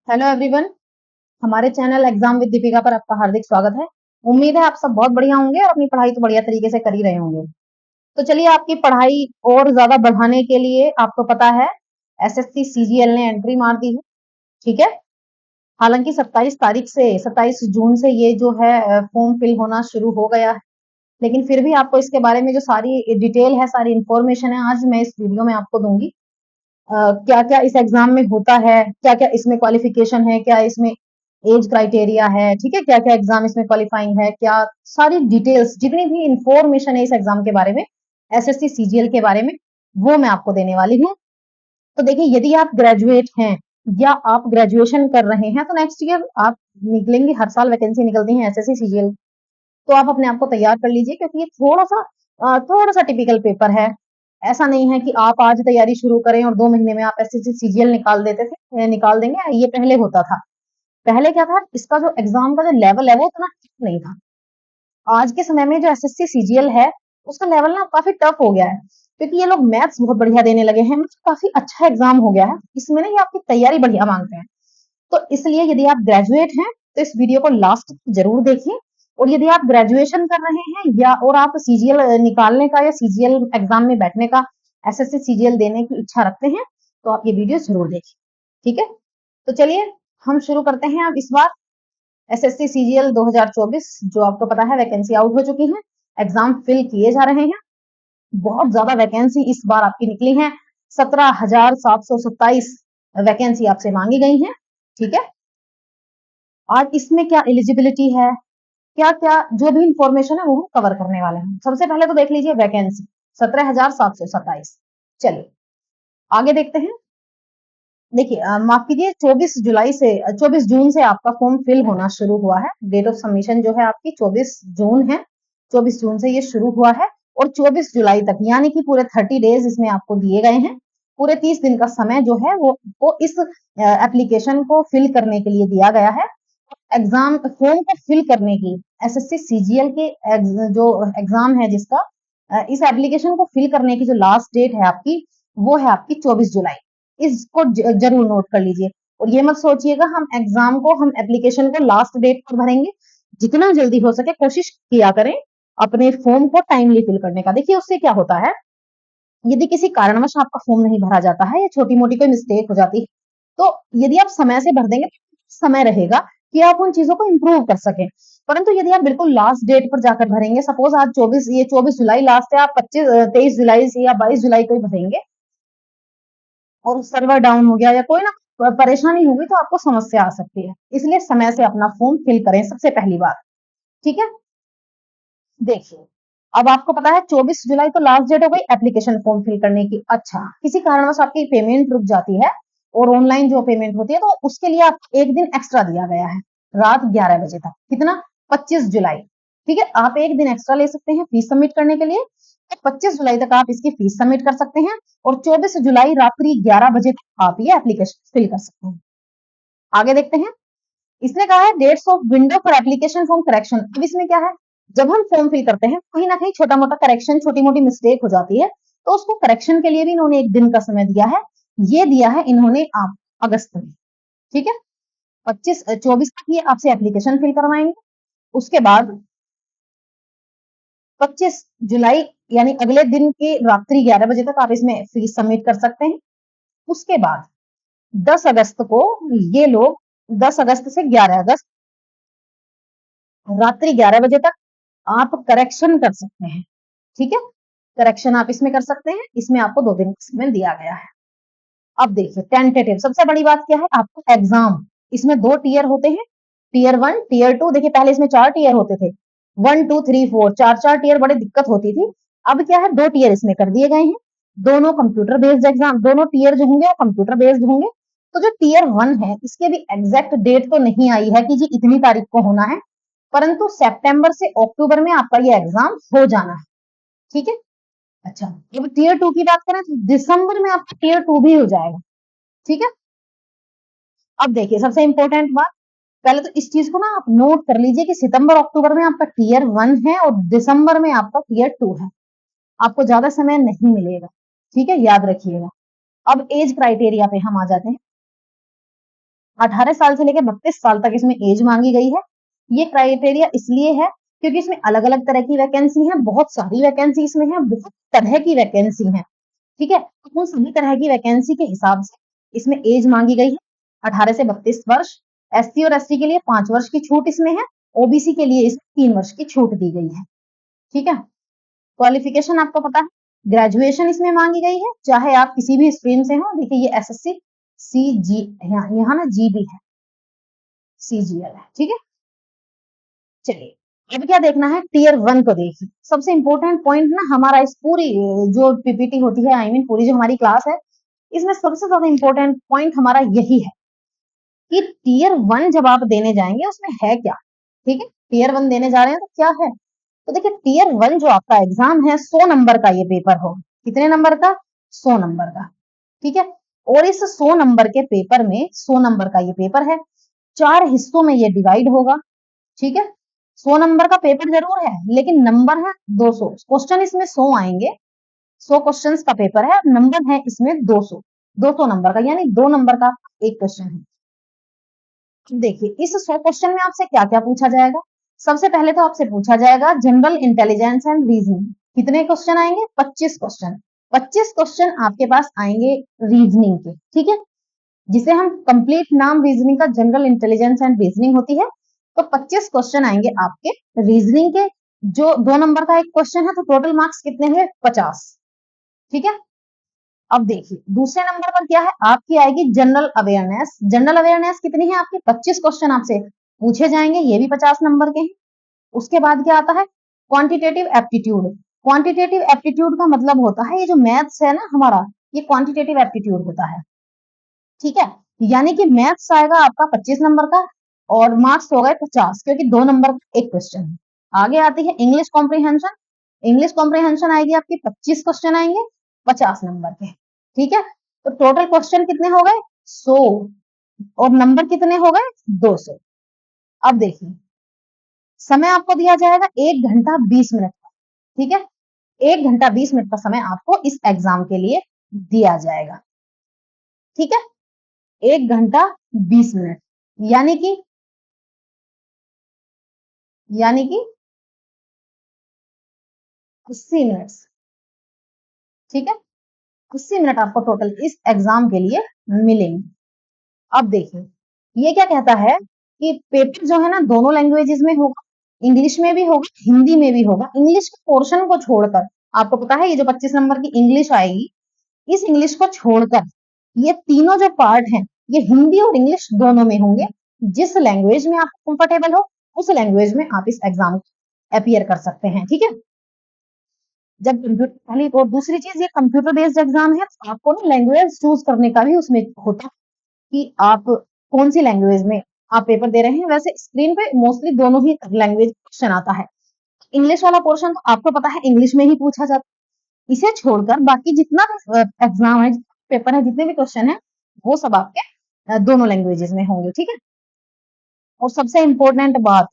Hello everyone. हमारे channel exam with Deepika पर आपका हार्दिक स्वागत है। उम्मीद है आप सब बहुत बढ़िया होंगे और अपनी पढ़ाई तो बढ़िया तरीके से कर ही रहे होंगे। तो चलिए, आपकी पढ़ाई और ज्यादा बढ़ाने के लिए आपको पता है एसएससी सीजीएल ने एंट्री मार दी है। ठीक है। हालांकि 27 जून से ये जो है फॉर्म फिल होना शुरू हो गया है, लेकिन फिर भी आपको इसके बारे में जो सारी डिटेल है, सारी इंफॉर्मेशन है, आज मैं इस वीडियो में आपको दूंगी। क्या क्या इस एग्जाम में होता है, क्या क्या इसमें क्वालिफिकेशन है, क्या इसमें एज क्राइटेरिया है, ठीक है, क्या क्या एग्जाम इसमें क्वालिफाइंग है, क्या सारी डिटेल्स, जितनी भी इंफॉर्मेशन है इस एग्जाम के बारे में, एसएससी सीजीएल के बारे में, वो मैं आपको देने वाली हूँ। तो देखिए, यदि आप ग्रेजुएट हैं या आप ग्रेजुएशन कर रहे हैं तो नेक्स्ट ईयर आप निकलेंगे, हर साल वैकेंसी निकलती है एसएससी सीजीएल। तो आप अपने आप को तैयार कर लीजिए, क्योंकि ये थोड़ा सा टिपिकल पेपर है। ऐसा नहीं है कि आप आज तैयारी शुरू करें और 2 महीने में आप एसएससी सीजीएल निकाल देंगे। ये पहले होता था। पहले क्या था, इसका जो एग्जाम का जो लेवल है वो उतना ठीक नहीं था। आज के समय में जो एसएससी सीजीएल है, उसका लेवल ना काफी टफ हो गया है, क्योंकि ये लोग मैथ्स बहुत बढ़िया देने लगे हैं। मतलब काफी अच्छा एग्जाम हो गया है। इसमें ना ये आपकी तैयारी बढ़िया मांगते हैं। तो इसलिए यदि आप ग्रेजुएट हैं तो इस वीडियो को लास्ट तक जरूर देखिए। और यदि आप ग्रेजुएशन कर रहे हैं या और आप सीजीएल निकालने का या सीजीएल एग्जाम में बैठने का, एसएससी सीजीएल देने की इच्छा रखते हैं, तो आप ये वीडियो जरूर देखिए। ठीक है। तो चलिए, हम शुरू करते हैं। अब इस बार एसएससी सीजीएल 2024, जो आपको पता है वैकेंसी आउट हो चुकी है, एग्जाम फिल किए जा रहे हैं। बहुत ज्यादा वैकेंसी इस बार आपकी निकली है। 17,727 वैकेंसी आपसे मांगी गई है। ठीक है। आज इसमें क्या एलिजिबिलिटी है, क्या क्या जो भी इंफॉर्मेशन है वो हम कवर करने वाले हैं। सबसे पहले तो देख लीजिए वैकेंसी 17,727। चलिए आगे देखते हैं। देखिए, माफ कीजिए, 24 जून से आपका फॉर्म फिल होना शुरू हुआ है। डेट ऑफ सबमिशन जो है आपकी 24 जून है। 24 जून से ये शुरू हुआ है और 24 जुलाई तक, यानी कि पूरे 30 डेज इसमें आपको दिए गए हैं। पूरे 30 दिन का समय जो है वो इस एप्लीकेशन को फिल करने के लिए दिया गया है। एग्जाम फॉर्म को फिल करने की, एसएससी सीजीएल के जो एग्जाम है जिसका, इस एप्लीकेशन को फिल करने की जो लास्ट डेट है आपकी, वो है आपकी 24 जुलाई। इसको जरूर नोट कर लीजिए। और ये मत सोचिएगा हम एप्लीकेशन को लास्ट डेट पर भरेंगे। जितना जल्दी हो सके कोशिश किया करें अपने फॉर्म को टाइमली फिल करने का। देखिए, उससे क्या होता है, यदि किसी कारणवश आपका फॉर्म नहीं भरा जाता है या छोटी मोटी कोई मिस्टेक हो जाती है, तो यदि आप समय से भर देंगे तो समय रहेगा कि आप उन चीजों को इम्प्रूव कर सकें। परंतु यदि आप बिल्कुल लास्ट डेट पर जाकर भरेंगे, सपोज आज 24 जुलाई लास्ट है, आप 23 जुलाई से या 22 जुलाई को ही भरेंगे और सर्वर डाउन हो गया या कोई ना परेशानी होगी, तो आपको समस्या आ सकती है। इसलिए समय से अपना फॉर्म फिल करें, सबसे पहली बात। ठीक है। देखिए, अब आपको पता है 24 जुलाई तो लास्ट डेट हो गई एप्लीकेशन फॉर्म फिल करने की। अच्छा, किसी कारणवश आपकी पेमेंट रुक जाती है और ऑनलाइन जो पेमेंट होती है, तो उसके लिए आपको एक दिन एक्स्ट्रा दिया गया है, रात 11 बजे तक। कितना? 25 जुलाई। ठीक है। आप एक दिन एक्स्ट्रा ले सकते हैं फीस सबमिट करने के लिए। तो 25 जुलाई तक आप इसकी फीस सबमिट कर सकते हैं और 24 जुलाई रात्रि 11 बजे तक आप ये एप्लीकेशन फिल कर सकते हैं। आगे देखते हैं। इसने कहा है dates of window for application form correction. अब इसमें क्या है, जब हम फॉर्म फिल करते हैं कहीं ना कहीं छोटा मोटा करेक्शन, छोटी मोटी मिस्टेक हो जाती है, तो उसको करेक्शन के लिए भी इन्होंने एक दिन का समय दिया है। ये दिया है इन्होंने आप अगस्त में। ठीक है। 24 तक ये आपसे एप्लीकेशन फिल करवाएंगे। उसके बाद 25 जुलाई, यानी अगले दिन की रात्रि 11 बजे तक आप इसमें फीस सबमिट कर सकते हैं। उसके बाद 10 अगस्त को ये लोग, 10 अगस्त से 11 अगस्त रात्रि 11 बजे तक आप करेक्शन कर सकते हैं। ठीक है। करेक्शन आप इसमें कर सकते हैं। इसमें आपको 2 दिन का समय दिया गया है। अब देखिए टेंटेटिव, सबसे बड़ी बात क्या है, आपको एग्जाम, इसमें 2 टीयर होते हैं, टीयर 1 टीयर 2। देखिए, पहले इसमें 4 टीयर होते थे, 1 2 3 4, चार चार टीयर, बड़ी दिक्कत होती थी। अब क्या है, 2 टीयर इसमें कर दिए गए हैं। दोनों कंप्यूटर बेस्ड एग्जाम, दोनों टीयर जो होंगे वो कंप्यूटर बेस्ड होंगे। तो जो टीयर 1 है, इसके भी एग्जैक्ट डेट तो नहीं आई है कि जी इतनी तारीख को होना है, परंतु सितंबर से अक्टूबर में आपका ये एग्जाम हो जाना है। ठीक है। अच्छा, जब टीयर 2 की बात करें तो दिसंबर में आपका टीयर 2 भी हो जाएगा। ठीक है। अब देखिए, सबसे इंपॉर्टेंट बात, पहले तो इस चीज को ना आप नोट कर लीजिए कि सितंबर अक्टूबर में आपका टीयर 1 है और दिसंबर में आपका टीयर 2 है। आपको ज्यादा समय नहीं मिलेगा। ठीक है, याद रखिएगा। अब एज क्राइटेरिया पे हम आ जाते हैं। 18 साल से लेकर 32 साल तक इसमें एज मांगी गई है। ये क्राइटेरिया इसलिए है क्योंकि इसमें अलग अलग तरह की वैकेंसी है, बहुत सारी वैकेंसी इसमें है, बहुत तरह की वैकेंसी है, ठीक है। तो उन सभी तरह की वैकेंसी के हिसाब से इसमें एज मांगी गई है 18 से 32 वर्ष। एससी और एसटी के लिए 5 वर्ष की छूट इसमें है, ओबीसी के लिए इसमें 3 वर्ष की छूट दी गई है, ठीक है। क्वालिफिकेशन आपको पता है, ग्रेजुएशन इसमें मांगी गई है, चाहे आप किसी भी स्ट्रीम से हो। देखिए ये एसएससी सीजी यहाँ ना जीडी है, सीजीएल है, ठीक है। चलिए अब क्या देखना है, टीयर 1 को देखिए। सबसे इंपॉर्टेंट पॉइंट ना हमारा इस पूरी जो पीपीटी होती है, आई मीन पूरी जो हमारी क्लास है, इसमें सबसे ज्यादा इंपॉर्टेंट पॉइंट हमारा यही है कि टीयर 1 जब आप देने जाएंगे उसमें है क्या, ठीक है। टीयर 1 देने जा रहे हैं तो क्या है, तो देखिए टीयर 1 जो आपका एग्जाम है 100 नंबर का ये पेपर हो, कितने नंबर का, 100 नंबर का, ठीक है। और इस 100 नंबर के पेपर में 100 नंबर का ये पेपर है, 4 हिस्सों में ये डिवाइड होगा, ठीक है। 100 नंबर का पेपर जरूर है लेकिन नंबर है 200, क्वेश्चन इसमें 100 आएंगे, 100 क्वेश्चंस का पेपर है, नंबर है इसमें 200, 200 नंबर का, यानी 2 नंबर का एक क्वेश्चन है। देखिए इस 100 क्वेश्चन में आपसे क्या क्या पूछा जाएगा। सबसे पहले तो आपसे पूछा जाएगा जनरल इंटेलिजेंस एंड रीजनिंग। कितने क्वेश्चन आएंगे, 25 क्वेश्चन। 25 क्वेश्चन आपके पास आएंगे रीजनिंग के, ठीक है, जिसे हम कंप्लीट नाम रीजनिंग का जनरल इंटेलिजेंस एंड रीजनिंग होती है। तो 25 क्वेश्चन आएंगे आपके रीजनिंग के, जो 2 नंबर का एक क्वेश्चन है, तो टोटल मार्क्स कितने हुए, 50, ठीक है। अब देखिए दूसरे नंबर पर क्या है, आपकी आएगी जनरल अवेयरनेस। जनरल अवेयरनेस कितनी है आपकी, 25 क्वेश्चन आपसे पूछे जाएंगे, ये भी 50 नंबर के हैं। उसके बाद क्या आता है, क्वांटिटेटिव एप्टीट्यूड। क्वांटिटेटिव एप्टीट्यूड का मतलब होता है ये जो मैथ्स है ना हमारा, ये क्वांटिटेटिव एप्टीट्यूड होता है, ठीक है। यानी कि मैथ्स आएगा आपका 25 नंबर का और मार्क्स हो गए 50, क्योंकि 2 नंबर का एक क्वेश्चन है। आगे आती है इंग्लिश कॉम्प्रिहेंशन। इंग्लिश कॉम्प्रिहेंशन आएगी आपकी, 25 क्वेश्चन आएंगे 50 नंबर के, ठीक है। तो टोटल क्वेश्चन कितने हो गए, 100, और नंबर कितने हो गए, 200। अब देखिए समय आपको दिया जाएगा 1 घंटा 20 मिनट का, ठीक है। 1 घंटा 20 मिनट का समय आपको इस एग्जाम के लिए दिया जाएगा, ठीक है। 1 घंटा 20 मिनट, यानी कि यानी कि 80 मिनट, ठीक है। 80 मिनट आपको टोटल इस एग्जाम के लिए मिलेंगे। अब देखिए ये क्या कहता है कि पेपर जो है ना दोनों लैंग्वेजेस में होगा, इंग्लिश में भी होगा, हिंदी में भी होगा। इंग्लिश के पोर्शन को छोड़कर, आपको पता है ये जो 25 नंबर की इंग्लिश आएगी, इस इंग्लिश को छोड़कर ये तीनों जो पार्ट हैं ये हिंदी और इंग्लिश दोनों में होंगे। जिस लैंग्वेज में आप कंफर्टेबल हो उस लैंग्वेज में आप इस एग्जाम अपियर कर सकते हैं, ठीक है। जब कंप्यूटर पहली और दूसरी चीज ये कंप्यूटर बेस्ड एग्जाम है, तो आपको ना लैंग्वेज चूज करने का भी उसमें होता है कि आप कौन सी लैंग्वेज में आप पेपर दे रहे हैं। वैसे स्क्रीन पे मोस्टली दोनों ही लैंग्वेज क्वेश्चन आता है। इंग्लिश वाला पोर्शन तो आपको पता है इंग्लिश में ही पूछा जाता है। इसे छोड़कर बाकी जितना भी एग्जाम है, पेपर है, जितने भी क्वेश्चन है, वो सब आपके दोनों लैंग्वेजेस में होंगे, ठीक है। और सबसे इंपॉर्टेंट बात,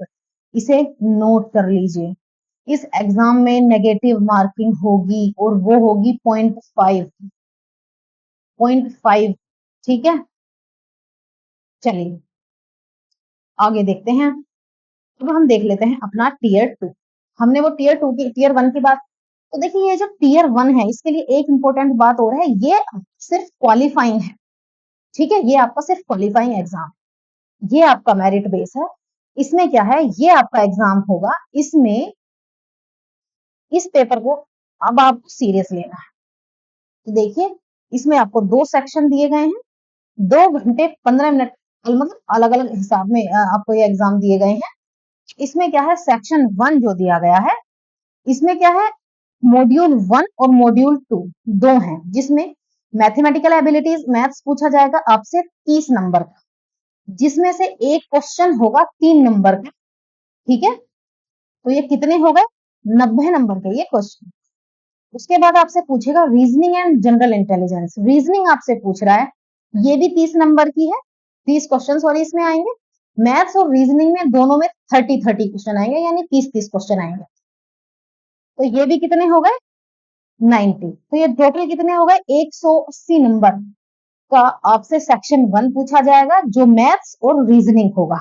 इसे नोट कर लीजिए, इस एग्जाम में नेगेटिव मार्किंग होगी और वो होगी 0.5, ठीक है। चलिए आगे देखते हैं। अब हम देख लेते हैं अपना टीयर 2। हमने वो टीयर 1 की बात, तो देखिए ये जो टीयर 1 है इसके लिए एक इंपॉर्टेंट बात और है, ये सिर्फ क्वालिफाइंग है, ठीक है। ये आपका सिर्फ क्वालिफाइंग एग्जाम, ये आपका मेरिट बेस है। इसमें क्या है, ये आपका एग्जाम होगा, इसमें इस पेपर को अब आपको सीरियस लेना है। तो देखिए इसमें आपको 2 सेक्शन दिए गए हैं, 2 घंटे 15 मिनट, मतलब अलग अलग हिसाब में आपको ये एग्जाम दिए गए हैं। इसमें क्या है, सेक्शन 1 जो दिया गया है, इसमें क्या है, मॉड्यूल 1 और मॉड्यूल 2 दो हैं, जिसमें मैथमेटिकल एबिलिटीज मैथ्स पूछा जाएगा आपसे 30 नंबर का, जिसमें से एक क्वेश्चन होगा 3 नंबर का, ठीक है। तो ये कितने हो गए, 90 नंबर के ये क्वेश्चन। उसके बाद आपसे पूछेगा reasoning and general intelligence. Reasoning आपसे पूछ रहा है, ये भी 30 नंबर की है, 30 क्वेश्चन सॉरी इसमें आएंगे। मैथ्स और रीजनिंग में दोनों में 30 क्वेश्चन आएंगे, यानी 30 क्वेश्चन आएंगे। तो ये भी कितने हो गए, 90। तो ये टोटल कितने हो गए, 180 नंबर। का आपसे सेक्शन 1 पूछा जाएगा जो मैथ्स और रीजनिंग होगा।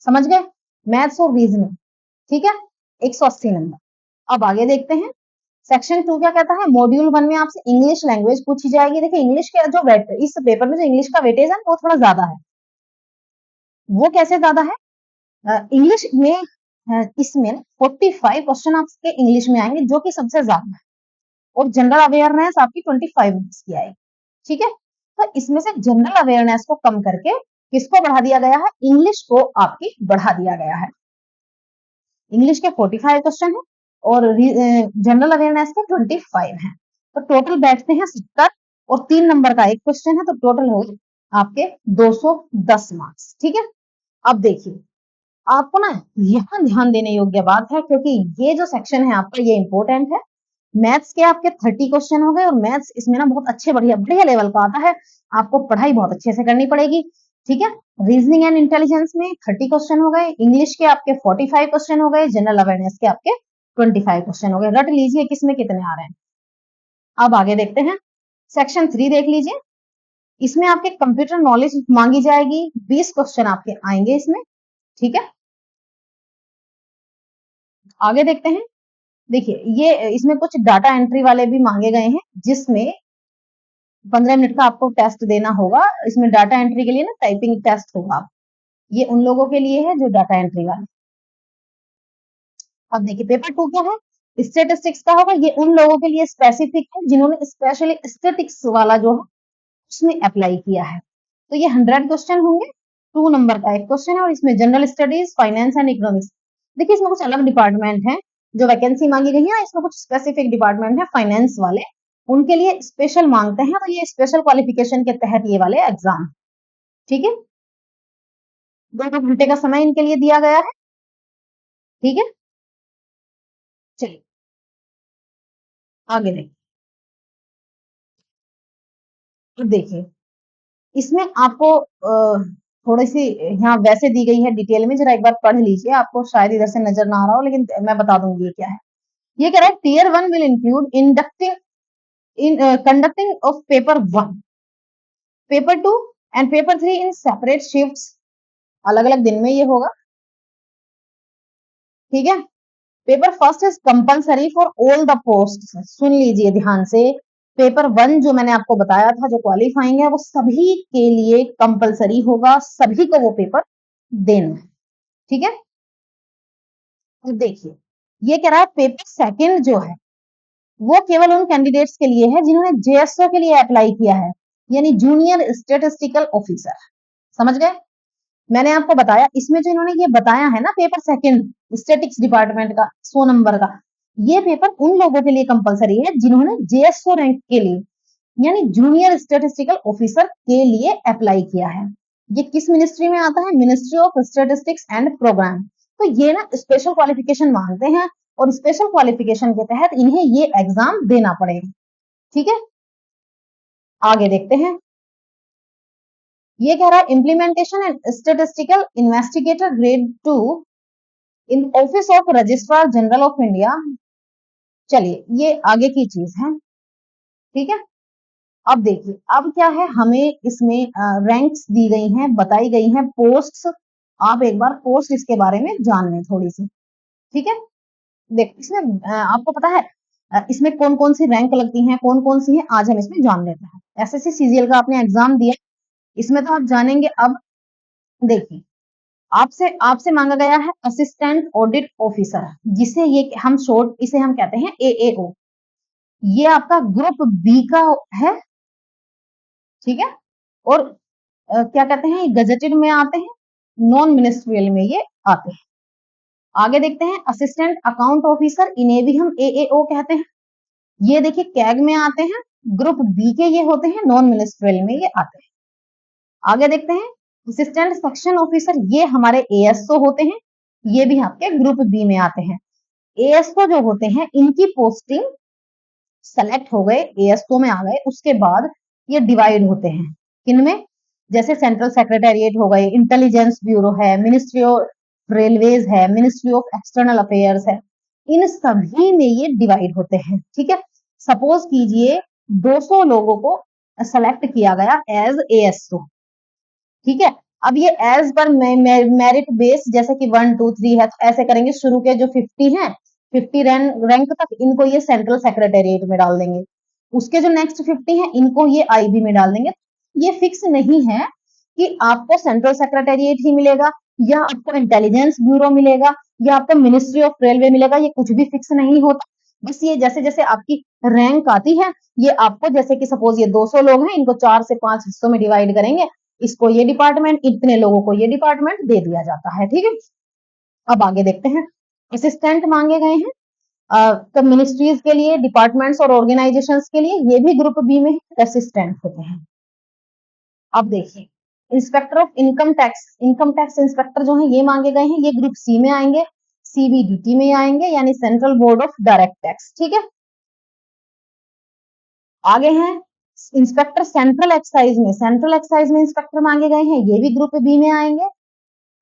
समझ गए? मैथ्स और रीजनिंग, ठीक है, 180 नंबर। अब आगे देखते हैं सेक्शन 2 क्या कहता है। मॉड्यूल 1 में आपसे इंग्लिश लैंग्वेज पूछी जाएगी। देखिए इंग्लिश के जो वेट इस पेपर में जो इंग्लिश का वेटेज है वो थोड़ा ज्यादा है। वो कैसे ज्यादा है? इंग्लिश में इसमें 45 क्वेश्चन आपके इंग्लिश में आएंगे जो कि सबसे ज्यादा है, और जनरल अवेयरनेस आपकी 25 मार्क्स की आएगी। ठीक है, तो इसमें से जनरल अवेयरनेस को कम करके किसको बढ़ा दिया गया है? इंग्लिश को आपकी बढ़ा दिया गया है। इंग्लिश के 45 क्वेश्चन है और जनरल अवेयरनेस के 25 है, तो टोटल बैठते हैं 70 और 3 नंबर का एक क्वेश्चन है, तो टोटल हो गए आपके 210 मार्क्स। ठीक है, अब देखिए आपको ना यहाँ ध्यान देने योग्य बात है, क्योंकि ये जो सेक्शन है आपका ये इंपॉर्टेंट है। मैथ्स के आपके 30 क्वेश्चन हो गए, और मैथ्स इसमें ना बहुत अच्छे बढ़िया बढ़िया लेवल का आता है, आपको पढ़ाई बहुत अच्छे से करनी पड़ेगी। ठीक है, रीजनिंग एंड इंटेलिजेंस में 30 क्वेश्चन हो गए, इंग्लिश के आपके 45 क्वेश्चन हो गए, जनरल अवेयरनेस के आपके 25 क्वेश्चन हो गए। रट लीजिए किसमें कितने आ रहे हैं। अब आगे देखते हैं सेक्शन 3 देख लीजिए। इसमें आपके कंप्यूटर नॉलेज मांगी जाएगी, 20 क्वेश्चन आपके आएंगे इसमें। ठीक है, आगे देखते हैं। देखिए ये इसमें कुछ डाटा एंट्री वाले भी मांगे गए हैं, जिसमें 15 मिनट का आपको टेस्ट देना होगा। इसमें डाटा एंट्री के लिए ना टाइपिंग टेस्ट होगा, ये उन लोगों के लिए है जो डाटा एंट्री वाले। अब देखिए पेपर 2 क्या है? स्टेटिस्टिक्स का होगा, ये उन लोगों के लिए स्पेसिफिक है जिन्होंने स्पेशली स्टेटिक्स वाला जो है उसमें अप्लाई किया है। तो ये 100 क्वेश्चन होंगे, 2 नंबर का एक क्वेश्चन है, और इसमें general studies, finance and economics. देखिए इसमें कुछ अलग डिपार्टमेंट है जो वैकेंसी मांगी गई है, इसमें कुछ स्पेसिफिक डिपार्टमेंट है फाइनेंस वाले, उनके लिए स्पेशल मांगते हैं, तो ये स्पेशल क्वालिफिकेशन के तहत ये वाले एग्जाम। ठीक है, 2 घंटे का समय इनके लिए दिया गया है। ठीक है, चलिए आगे देखिए इसमें आपको थोड़ी सी यहाँ वैसे दी गई है डिटेल में, जरा एक बार पढ़ लीजिए, आपको शायद इधर से नजर ना आ रहा हो, लेकिन मैं बता दूंगी ये क्या है। ये कह रहा है tier 1 will include inducting in conducting of paper 1, paper 2 and paper 3 in separate shifts. अलग अलग दिन में ये होगा। ठीक है, paper first is compulsory for all the post. सुन लीजिए ध्यान से, पेपर 1 जो मैंने आपको बताया था जो क्वालिफाइंग है वो सभी के लिए कंपलसरी होगा, सभी को वो पेपर देना है। ठीक है, तो देखिए ये कह रहा है पेपर सेकंड जो है वो केवल उन कैंडिडेट्स के लिए है जिन्होंने जेएसओ के लिए अप्लाई किया है, यानी जूनियर स्टेटिस्टिकल ऑफिसर। समझ गए? मैंने आपको बताया इसमें जो इन्होंने ये बताया है ना पेपर सेकंड स्टैटिक्स डिपार्टमेंट का 100 नंबर का, ये पेपर उन लोगों के लिए कंपलसरी है जिन्होंने जेएसओ रैंक के लिए यानी जूनियर स्टेटिस्टिकल ऑफिसर के लिए अप्लाई किया है। ये किस मिनिस्ट्री में आता है? Ministry of statistics and programme. तो ये ना स्पेशल क्वालिफिकेशन मांगते हैं, और स्पेशल क्वालिफिकेशन के तहत इन्हें ये एग्जाम देना पड़ेगा। ठीक है, आगे देखते हैं। ये कह रहा है implementation and statistical investigator grade 2 in office of registrar general of India. चलिए ये आगे की चीज है। ठीक है, अब देखिए अब क्या है, हमें इसमें रैंक्स दी गई हैं, बताई गई हैं पोस्ट्स। आप एक बार पोस्ट इसके बारे में जान लें थोड़ी सी। ठीक है, देख इसमें आपको पता है इसमें कौन कौन सी रैंक लगती हैं, कौन कौन सी है, आज हम इसमें जान लेते हैं। एसएससी सीजीएल का आपने एग्जाम दिया, इसमें तो आप जानेंगे। अब देखिए आपसे आपसे मांगा गया है असिस्टेंट ऑडिट ऑफिसर, जिसे ये हम शॉर्ट इसे हम कहते हैं एएओ। ये आपका ग्रुप बी का है। ठीक है, और क्या कहते हैं गजेटेड में आते हैं, नॉन मिनिस्ट्रियल में ये आते हैं। आगे देखते हैं असिस्टेंट अकाउंट ऑफिसर, इन्हें भी हम एएओ कहते हैं। ये देखिए कैग में आते हैं, ग्रुप बी के ये होते हैं, नॉन मिनिस्ट्रियल में ये आते हैं। आगे देखते हैं असिस्टेंट सेक्शन ऑफिसर, ये हमारे एएसओ होते हैं, ये भी आपके ग्रुप बी में आते हैं। एएसओ जो होते हैं इनकी पोस्टिंग सेलेक्ट हो गए, एएसओ में आ गए, उसके बाद ये डिवाइड होते हैं किनमें? जैसे सेंट्रल सेक्रेटेरिएट हो गए, इंटेलिजेंस ब्यूरो है, मिनिस्ट्री ऑफ रेलवेज है, मिनिस्ट्री ऑफ एक्सटर्नल अफेयर्स है, इन सभी में ये डिवाइड होते हैं। ठीक है, सपोज कीजिए 200 लोगों को सेलेक्ट किया गया एज ASO, ठीक है। अब ये एज पर मेरिट बेस, जैसे कि 1 2 3 है तो ऐसे करेंगे, शुरू के जो 50 हैं 50 रैंक तक इनको ये सेंट्रल सेक्रेटेरिएट में डाल देंगे, उसके जो नेक्स्ट 50 हैं इनको ये IB में डाल देंगे। ये फिक्स नहीं है कि आपको सेंट्रल सेक्रेटेरिएट ही मिलेगा या आपको इंटेलिजेंस ब्यूरो मिलेगा या आपको मिनिस्ट्री ऑफ रेलवे मिलेगा, ये कुछ भी फिक्स नहीं होता। बस ये जैसे जैसे आपकी रैंक आती है, ये आपको, जैसे कि सपोज ये 200 लोग हैं, इनको 4 से 5 हिस्सों में डिवाइड करेंगे, इसको ये डिपार्टमेंट, इतने लोगों को ये डिपार्टमेंट दे दिया जाता है, ठीक है। अब आगे देखते हैं, असिस्टेंट मांगे गए हैं तो मिनिस्ट्रीज के लिए, डिपार्टमेंट्स और ऑर्गेनाइजेशंस के लिए, ये भी ग्रुप बी में असिस्टेंट होते हैं। अब देखिए, inspector of income tax inspector जो है ये मांगे गए हैं, ये ग्रुप सी में आएंगे, CBDT में आएंगे, यानी central board of direct tax, ठीक है। आगे हैं इंस्पेक्टर सेंट्रल एक्साइज में इंस्पेक्टर मांगे गए हैं, ये भी ग्रुप बी में आएंगे।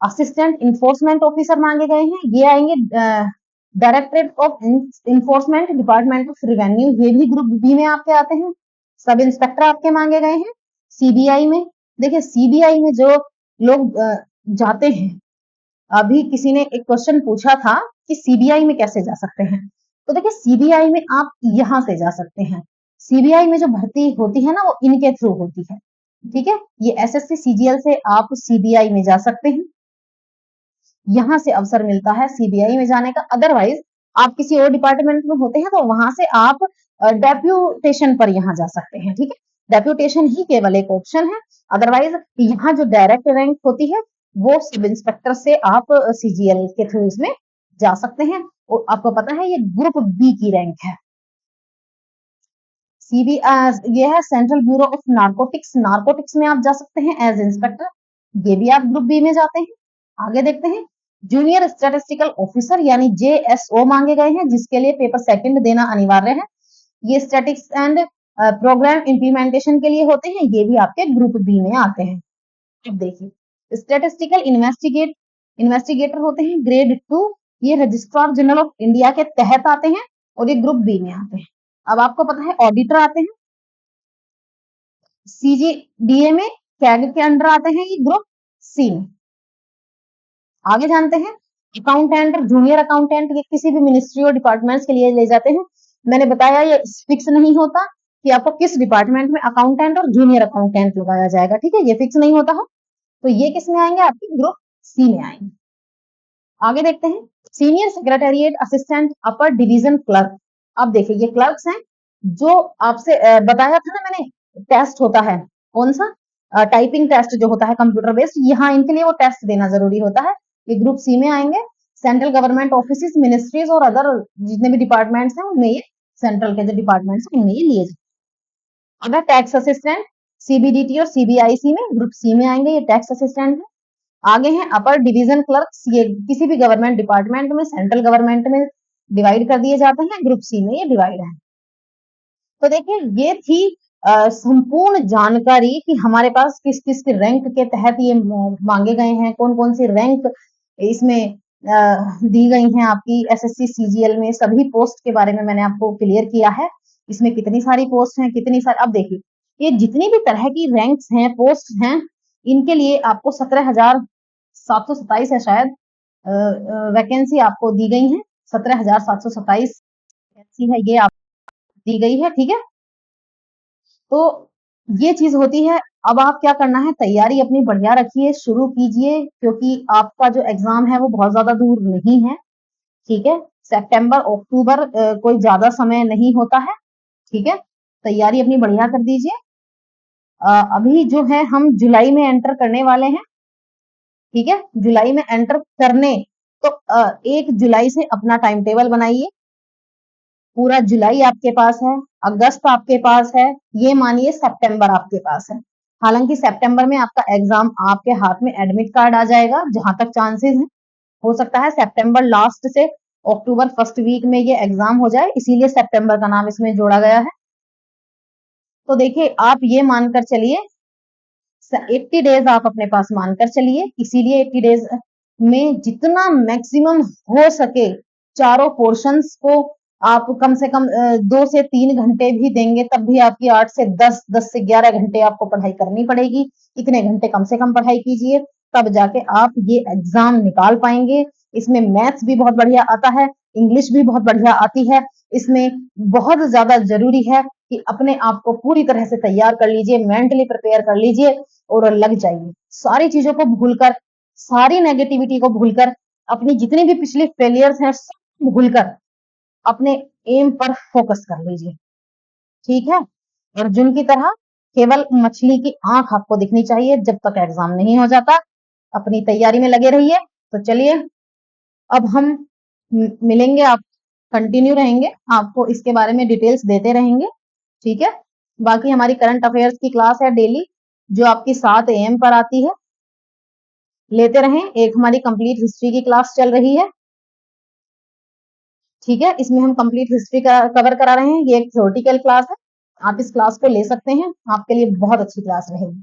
असिस्टेंट इन्फोर्समेंट ऑफिसर मांगे गए हैं, ये आएंगे directorate of enforcement, department of revenue, ये भी ग्रुप बी में आपके आते हैं। सब इंस्पेक्टर आपके मांगे गए हैं CBI में। देखिए CBI में जो लोग जाते हैं, अभी किसी ने एक क्वेश्चन पूछा था कि CBI में कैसे जा सकते हैं, तो देखिए CBI में आप यहाँ से जा सकते हैं। CBI में जो भर्ती होती है ना, वो इनके थ्रू होती है, ठीक है। ये SSC CGL से आप CBI में जा सकते हैं, यहाँ से अवसर मिलता है CBI में जाने का। अदरवाइज आप किसी और डिपार्टमेंट में होते हैं तो वहां से आप डेप्यूटेशन पर यहाँ जा सकते हैं, ठीक है। डेप्यूटेशन ही केवल एक ऑप्शन है, अदरवाइज यहाँ जो डायरेक्ट रैंक होती है वो सब इंस्पेक्टर से आप CGL के थ्रू इसमें जा सकते हैं। और आपको पता है ये ग्रुप बी की रैंक है। ये है सेंट्रल ब्यूरो ऑफ नार्कोटिक्स में आप जा सकते हैं एज इंस्पेक्टर, ये भी आप ग्रुप बी में जाते हैं। आगे देखते हैं, जूनियर स्टैटिस्टिकल ऑफिसर यानी JSO मांगे गए हैं, जिसके लिए पेपर सेकंड देना अनिवार्य है। ये स्टैटिक्स एंड प्रोग्राम इंप्लीमेंटेशन के लिए होते हैं, ये भी आपके ग्रुप बी में आते हैं। अब देखिए, स्टैटिस्टिकल इन्वेस्टिगेटर होते हैं ग्रेड 2, ये रजिस्ट्रार जनरल ऑफ इंडिया के तहत आते हैं और ये ग्रुप बी में आते हैं। अब आपको पता है ऑडिटर आते हैं CGDA में, कैग के अंडर आते हैं ये ग्रुप सी में। आगे जानते हैं, अकाउंटेंट और जूनियर अकाउंटेंट, ये किसी भी मिनिस्ट्री और डिपार्टमेंट्स के लिए ले जाते हैं। मैंने बताया ये फिक्स नहीं होता कि आपको किस डिपार्टमेंट में अकाउंटेंट और जूनियर अकाउंटेंट लगाया जाएगा, ठीक है, ये फिक्स नहीं होता है। तो ये किस में आएंगे, आपके ग्रुप सी में आएंगे। आगे देखते हैं, senior secretariat assistant upper division clerk. अब देखिए ये क्लर्क्स हैं, जो आपसे बताया था ना मैंने, टेस्ट होता है, कौन सा, टाइपिंग टेस्ट जो होता है कंप्यूटर बेस्ड, यहाँ इनके लिए वो टेस्ट देना जरूरी होता है। ये ग्रुप सी में आएंगे। सेंट्रल गवर्नमेंट ऑफिस, मिनिस्ट्रीज और अदर जितने भी डिपार्टमेंट्स हैं उनमें ये, सेंट्रल के जो डिपार्टमेंट्स हैं उनमें ये लिए जाते हैं। अगर टैक्स असिस्टेंट CBDT और CBIC में ग्रुप सी में आएंगे, ये टैक्स असिस्टेंट है। आगे हैं अपर डिवीजन क्लर्क्स, ये किसी भी गवर्नमेंट डिपार्टमेंट में, सेंट्रल गवर्नमेंट में डिवाइड कर दिए जाते हैं, ग्रुप सी में ये डिवाइड है। तो देखिए ये थी संपूर्ण जानकारी कि हमारे पास किस किस के रैंक के तहत ये मांगे गए हैं, कौन कौन सी रैंक इसमें दी गई हैं आपकी SSC CGL में। सभी पोस्ट के बारे में मैंने आपको क्लियर किया है, इसमें कितनी सारी पोस्ट हैं, कितनी सारी। अब देखिए ये जितनी भी तरह की रैंक्स हैं, पोस्ट हैं, इनके लिए आपको 17,727 है शायद वैकेंसी आपको दी गई है। 17,727 वैकेंसी है, ये आप दी गई है, ठीक है। तो ये चीज होती है। अब आप क्या करना है, तैयारी अपनी बढ़िया रखिए, शुरू कीजिए, क्योंकि आपका जो एग्जाम है वो बहुत ज्यादा दूर नहीं है, ठीक है। सितंबर अक्टूबर कोई ज्यादा समय नहीं होता है, ठीक है। तैयारी अपनी बढ़िया कर दीजिए। अभी जो है हम जुलाई में एंटर करने वाले हैं, ठीक है। जुलाई में एंटर करने, तो 1 जुलाई से अपना टाइम टेबल बनाइए। पूरा जुलाई आपके पास है, अगस्त आपके पास है, ये मानिए सितंबर आपके पास है। हालांकि सितंबर में आपका एग्जाम आपके हाथ में एडमिट कार्ड आ जाएगा, जहां तक चांसेस हैं। हो सकता है सितंबर लास्ट से अक्टूबर फर्स्ट वीक में ये एग्जाम हो जाए, इसीलिए सितंबर का नाम इसमें जोड़ा गया है। तो देखिए आप ये मानकर चलिए 80 डेज आप अपने पास मानकर चलिए, इसीलिए 80 डेज में जितना मैक्सिमम हो सके चारों पोर्शंस को आप कम से कम 2 से 3 घंटे भी देंगे तब भी आपकी 8 से 10, 10 से 11 घंटे आपको पढ़ाई करनी पड़ेगी। इतने घंटे कम से कम पढ़ाई कीजिए, तब जाके आप ये एग्जाम निकाल पाएंगे। इसमें मैथ्स भी बहुत बढ़िया आता है, इंग्लिश भी बहुत बढ़िया आती है। इसमें बहुत ज्यादा जरूरी है कि अपने आप को पूरी तरह से तैयार कर लीजिए, मेंटली प्रिपेयर कर लीजिए और लग जाइए। सारी चीजों को भूलकर, सारी नेगेटिविटी को भूलकर, अपनी जितनी भी पिछली फेलियर्स हैं सब भूलकर अपने एम पर फोकस कर लीजिए। ठीक है, अर्जुन की तरह केवल मछली की आंख आपको दिखनी चाहिए जब तक एग्जाम नहीं हो जाता। अपनी तैयारी में लगे रहिए। तो चलिए अब हम मिलेंगे, आप कंटिन्यू रहेंगे, आपको इसके बारे में डिटेल्स देते रहेंगे। ठीक है, बाकी हमारी करंट अफेयर्स की क्लास है डेली, जो आपकी 7 AM पर आती है, लेते रहें। एक हमारी कंप्लीट हिस्ट्री की क्लास चल रही है। ठीक है, इसमें हम कंप्लीट हिस्ट्री का कवर करा रहे हैं। ये एक थ्योरेटिकल क्लास है, आप इस क्लास को ले सकते हैं, आपके लिए बहुत अच्छी क्लास रहेगी।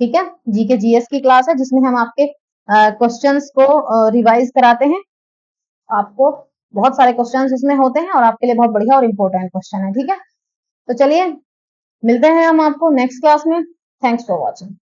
ठीक है, जीके जीएस की क्लास है जिसमें हम आपके क्वेश्चंस को रिवाइज कराते हैं। आपको बहुत सारे क्वेश्चंस इसमें होते हैं और आपके लिए बहुत बढ़िया और इंपॉर्टेंट क्वेश्चन है। ठीक है, तो चलिए मिलते हैं हम आपको नेक्स्ट क्लास में। Thanks for watching.